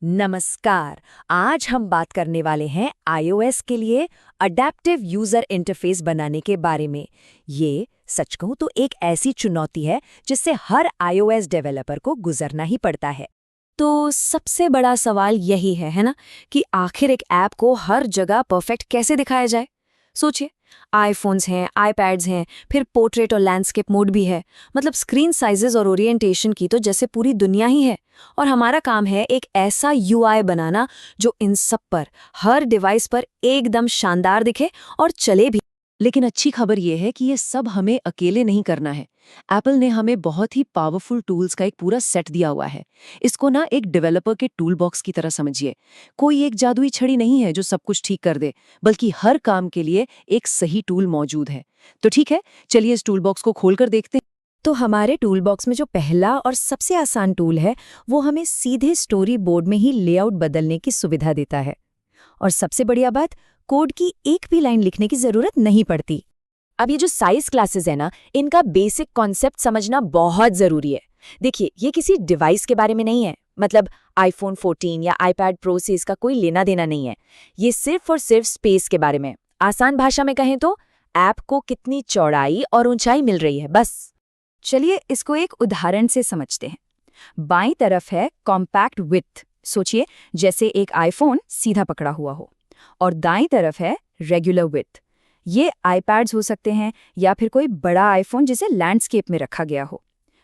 नमस्कार। आज हम बात करने वाले हैं iOS के लिए अडैप्टिव यूजर इंटरफेस बनाने के बारे में। ये सच कहूं तो एक ऐसी चुनौती है जिससे हर iOS डेवलपर को गुजरना ही पड़ता है। तो सबसे बड़ा सवाल यही है ना, कि आखिर एक ऐप को हर जगह परफेक्ट कैसे दिखाया जाए। सोचिए, आईफोन्स हैं, आईपैड्स हैं, फिर पोर्ट्रेट और लैंडस्केप मोड भी है। मतलब स्क्रीन साइजेस और ओरिएंटेशन की तो जैसे पूरी दुनिया ही है। और हमारा काम है एक ऐसा यूआई बनाना जो इन सब पर, हर डिवाइस पर एकदम शानदार दिखे और चले भी। लेकिन अच्छी खबर यह है कि ये सब हमें अकेले नहीं करना है। एप्पल ने हमें बहुत ही पावरफुल टूल्स का एक पूरा सेट दिया हुआ है। इसको ना एक डेवलपर के टूल बॉक्स की तरह समझिए। कोई एक जादुई छड़ी नहीं है जो सब कुछ ठीक कर दे, बल्कि हर काम के लिए एक सही टूल मौजूद है। तो ठीक है, चलिए इस टूल बॉक्स को खोलकर देखते हैं। तो हमारे टूल बॉक्स में जो पहला और सबसे आसान टूल है, वो हमें सीधे स्टोरी बोर्ड में ही लेआउट बदलने की सुविधा देता है। और सबसे बढ़िया बात, कोड की एक भी लाइन लिखने की जरूरत नहीं पड़ती। अब ये जो साइज क्लासेस है ना, इनका बेसिक कॉन्सेप्ट समझना बहुत जरूरी है। देखिए, ये किसी डिवाइस के बारे में नहीं है। मतलब आईफोन 14 या आईपैड प्रो से इसका कोई लेना देना नहीं है। ये सिर्फ और सिर्फ स्पेस के बारे में। आसान भाषा में कहें तो ऐप को कितनी चौड़ाई और ऊंचाई मिल रही है, बस। चलिए इसको एक उदाहरण से समझते हैं। बाईं तरफ है कॉम्पैक्ट विड्थ। सोचिए जैसे एक आईफोन सीधा पकड़ा हुआ हो। और दाईं तरफ है रेगुलर विड्थ। ये आईपैड्स हो सकते हैं या फिर कोई बड़ा आईफोन जिसे लैंडस्केप में रखा गया हो।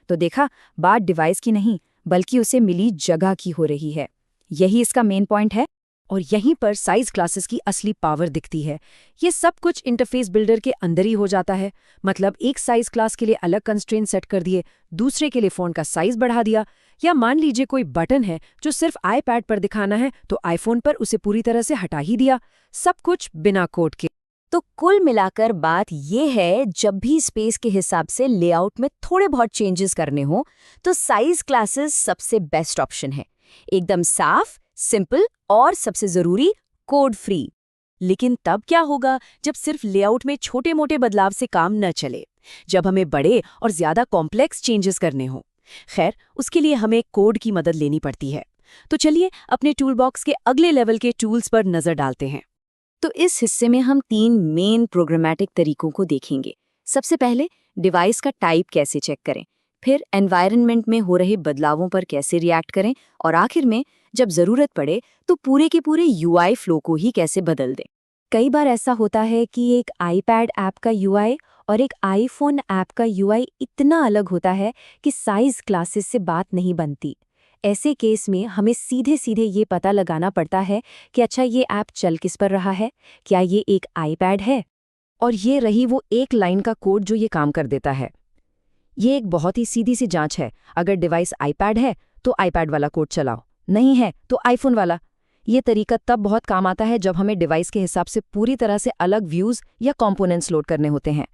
तो देखा, बात डिवाइस की नहीं बल्कि उसे मिली जगह की हो रही है। यही इसका मेन पॉइंट है। और यहीं पर साइज क्लासेस की असली पावर दिखती है। ये सब कुछ इंटरफेस बिल्डर के अंदर ही हो जाता है। मतलब एक साइज क्लास के लिए अलग कंस्ट्रेंट सेट कर दिए, दूसरे के लिए फ़ोन का साइज बढ़ा दिया। या मान लीजिए कोई बटन है जो सिर्फ आईपैड पर दिखाना है, तो आईफोन पर उसे पूरी तरह से हटा ही दिया। सब कुछ बिना कोड के। तो कुल मिलाकर बात ये है, जब भी स्पेस के हिसाब से लेआउट में थोड़े बहुत चेंजेस करने हो, तो साइज क्लासेस सबसे बेस्ट ऑप्शन है। एकदम साफ, सिंपल और सबसे जरूरी, कोड फ्री। लेकिन तब क्या होगा जब सिर्फ लेआउट में छोटे मोटे बदलाव से काम न चले, जब हमें बड़े और ज्यादा कॉम्प्लेक्स चेंजेस करने हो। खैर, उसके लिए हमें कोड की मदद लेनी पड़ती है। तो चलिए अपने टूल बॉक्स के अगले लेवल के टूल्स पर नजर डालते हैं। तो इस हिस्से में हम 3 मेन प्रोग्रामेटिक तरीकों को देखेंगे। सबसे पहले डिवाइस का टाइप कैसे चेक करें, फिर एनवायरनमेंट में हो रहे बदलावों पर कैसे रिएक्ट करें, और आखिर में जब जरूरत पड़े तो पूरे के पूरे यूआई फ्लो को ही कैसे बदल दें। कई बार ऐसा होता है कि एक आईपैड ऐप का यूआई और एक आईफोन ऐप का यूआई इतना अलग होता है कि साइज क्लासेस से बात नहीं बनती। ऐसे केस में हमें सीधे सीधे ये पता लगाना पड़ता है कि अच्छा, ये ऐप चल किस पर रहा है, क्या ये एक आईपैड है, और ये रही वो एक लाइन का कोड जो ये काम कर देता है। ये एक बहुत ही सीधी सी जांच है। अगर डिवाइस आईपैड है तो आईपैड वाला कोड चलाओ, नहीं है तो आईफोन वाला। ये तरीका तब बहुत काम आता है जब हमें डिवाइस के हिसाब से पूरी तरह से अलग व्यूज या कंपोनेंट्स लोड करने होते हैं।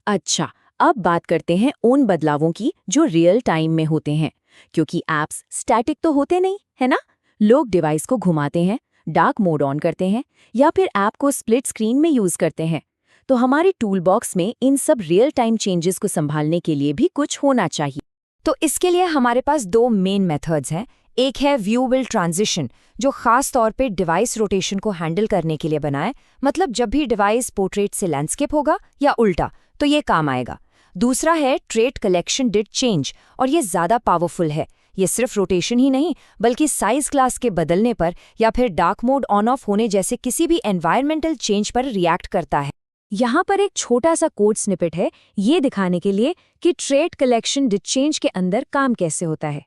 अच्छा, अब बात करते हैं उन बदलावों की जो रियल टाइम में होते हैं, क्योंकि ऐप्स स्टैटिक तो होते नहीं, है ना। लोग डिवाइस को घुमाते हैं, डार्क मोड ऑन करते हैं, या फिर ऐप को स्प्लिट स्क्रीन में यूज करते हैं। तो हमारे टूल बॉक्स में इन सब रियल टाइम चेंजेस को संभालने के लिए भी कुछ होना चाहिए। तो इसके लिए हमारे पास 2 मेन मेथड्स हैं। एक है व्यू विल ट्रांजिशन, जो खास तौर पे डिवाइस रोटेशन को हैंडल करने के लिए बनाए। मतलब जब भी डिवाइस पोर्ट्रेट से लैंडस्केप होगा या उल्टा, तो ये काम आएगा। दूसरा है ट्रेट कलेक्शन डिड चेंज, और ये ज्यादा पावरफुल है। ये सिर्फ रोटेशन ही नहीं, बल्कि साइज क्लास के बदलने पर या फिर डार्क मोड ऑन ऑफ होने जैसे किसी भी एनवायरमेंटल चेंज पर रिएक्ट करता है। यहाँ पर एक छोटा सा कोड स्निपेट है, ये दिखाने के लिए कि ट्रेट कलेक्शन डिड चेंज के अंदर काम कैसे होता है।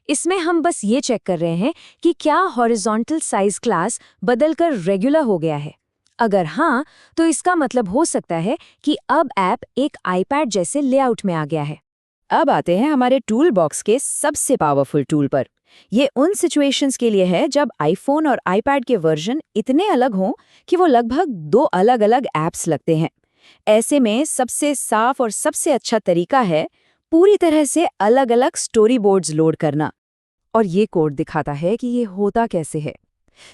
इसमें हम बस ये चेक कर रहे हैं कि क्या हॉरिजॉन्टल साइज क्लास बदलकर रेगुलर हो गया है। अगर हाँ, तो इसका मतलब हो सकता है कि अब ऐप एक आईपैड जैसे लेआउट में आ गया है। अब आते हैं हमारे टूल बॉक्स के सबसे पावरफुल टूल पर। ये उन सिचुएशंस के लिए है जब आईफोन और आईपैड के वर्जन इतने अलग हों कि वो लगभग 2 अलग-अलग ऐप्स लगते हैं। ऐसे में सबसे साफ और सबसे अच्छा तरीका है पूरी तरह से अलग-अलग स्टोरी बोर्ड्स लोड करना। और ये कोड दिखाता है कि ये होता कैसे है।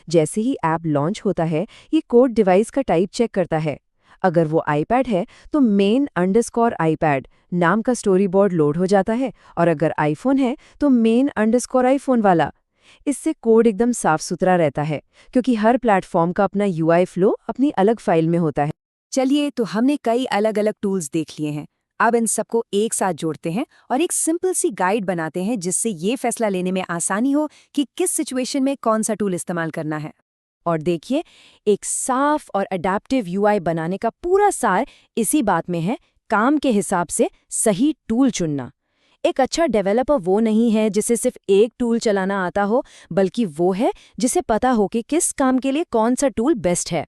जैसे ही ऐप लॉन्च होता है, ये कोड डिवाइस का टाइप चेक करता है। अगर वो आईपैड है तो main_iPad नाम का स्टोरी बोर्ड लोड हो जाता है, और अगर आईफोन है तो main_iPhone वाला। इससे कोड एकदम साफ सुथरा रहता है, क्योंकि हर प्लेटफॉर्म का अपना यूआई फ्लो अपनी अलग फाइल में होता है। चलिए, तो हमने कई अलग अलग टूल्स देख लिए हैं। अब इन सबको एक साथ जोड़ते हैं और एक सिंपल सी गाइड बनाते हैं जिससे ये फैसला लेने में आसानी हो कि किस सिचुएशन में कौन सा टूल इस्तेमाल करना है। और देखिए, एक साफ और अडेप्टिव यूआई बनाने का पूरा सार इसी बात में है, काम के हिसाब से सही टूल चुनना। एक अच्छा डेवलपर वो नहीं है जिसे सिर्फ एक टूल चलाना आता हो, बल्कि वो है जिसे पता हो कि किस काम के लिए कौन सा टूल बेस्ट है।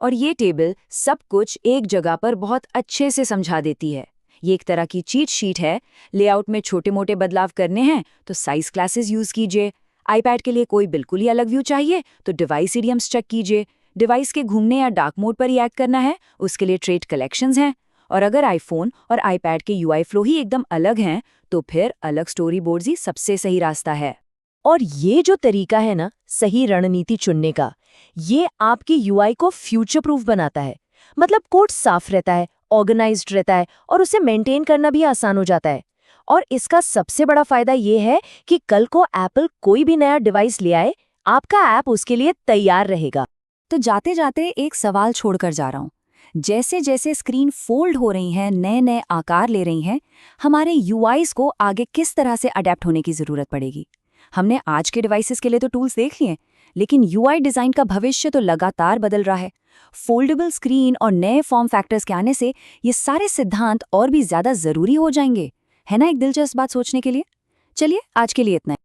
और ये टेबल सब कुछ एक जगह पर बहुत अच्छे से समझा देती है। ये एक तरह की चीट शीट है। लेआउट में छोटे मोटे बदलाव करने हैं तो साइज क्लासेस यूज कीजिए। आईपैड के लिए कोई बिल्कुल ही अलग व्यू चाहिए तो डिवाइस इडियम्स चेक कीजिए। डिवाइस के घूमने या डार्क मोड पर रिएक्ट करना है, उसके लिए ट्रेट कलेक्शंस हैं। और अगर आईफोन और आईपैड के यूआई फ्लो ही एकदम अलग हैं, तो फिर अलग स्टोरी बोर्ड्स ही सबसे सही रास्ता है। और ये जो तरीका है ना सही रणनीति चुनने का, ये आपकी यूआई को फ्यूचर प्रूफ बनाता है। मतलब कोड साफ रहता है, ऑर्गेनाइज्ड रहता है और उसे मेंटेन करना भी आसान हो जाता है। और इसका सबसे बड़ा फायदा ये है कि कल को एप्पल कोई भी नया डिवाइस ले आए, आपका ऐप उसके लिए तैयार रहेगा। तो जाते जाते एक सवाल छोड़कर जा रहा हूँ। जैसे जैसे स्क्रीन फोल्ड हो रही हैं, नए नए आकार ले रही हैं, हमारे यूआईज को आगे किस तरह से अडेप्ट होने की ज़रूरत पड़ेगी। हमने आज के डिवाइसेस के लिए तो टूल्स देख लिए, लेकिन यूआई डिज़ाइन का भविष्य तो लगातार बदल रहा है। फोल्डेबल स्क्रीन और नए फॉर्म फैक्टर्स के आने से ये सारे सिद्धांत और भी ज़्यादा ज़रूरी हो जाएंगे। है ना एक दिलचस्प बात सोचने के लिए। चलिए, आज के लिए इतना ही।